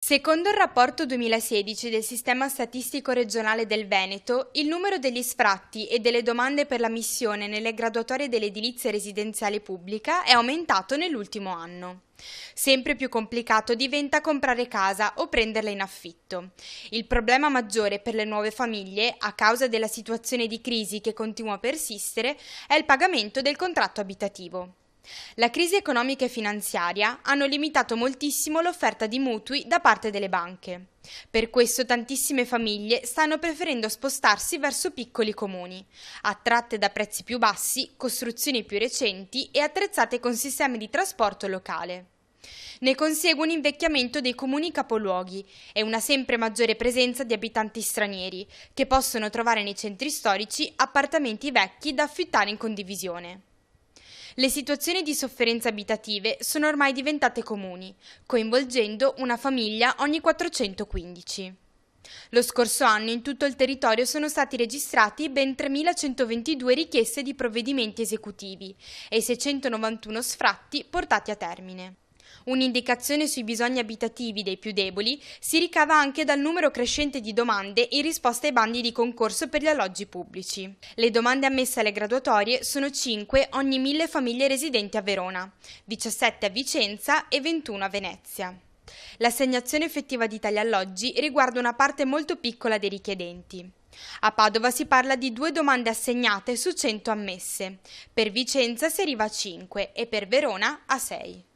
Secondo il rapporto 2016 del Sistema Statistico Regionale del Veneto, il numero degli sfratti e delle domande per l'ammissione nelle graduatorie dell'edilizia residenziale pubblica è aumentato nell'ultimo anno. Sempre più complicato diventa comprare casa o prenderla in affitto. Il problema maggiore per le nuove famiglie, a causa della situazione di crisi che continua a persistere, è il pagamento del contratto abitativo. La crisi economica e finanziaria hanno limitato moltissimo l'offerta di mutui da parte delle banche. Per questo tantissime famiglie stanno preferendo spostarsi verso piccoli comuni, attratte da prezzi più bassi, costruzioni più recenti e attrezzate con sistemi di trasporto locale. Ne consegue un invecchiamento dei comuni capoluoghi e una sempre maggiore presenza di abitanti stranieri, che possono trovare nei centri storici appartamenti vecchi da affittare in condivisione. Le situazioni di sofferenza abitative sono ormai diventate comuni, coinvolgendo una famiglia ogni 415. Lo scorso anno in tutto il territorio sono stati registrati ben 3.122 richieste di provvedimenti esecutivi e 691 sfratti portati a termine. Un'indicazione sui bisogni abitativi dei più deboli si ricava anche dal numero crescente di domande in risposta ai bandi di concorso per gli alloggi pubblici. Le domande ammesse alle graduatorie sono 5 ogni 1.000 famiglie residenti a Verona, 17 a Vicenza e 21 a Venezia. L'assegnazione effettiva di tali alloggi riguarda una parte molto piccola dei richiedenti. A Padova si parla di 2 domande assegnate su 100 ammesse, per Vicenza si arriva a 5 e per Verona a 6.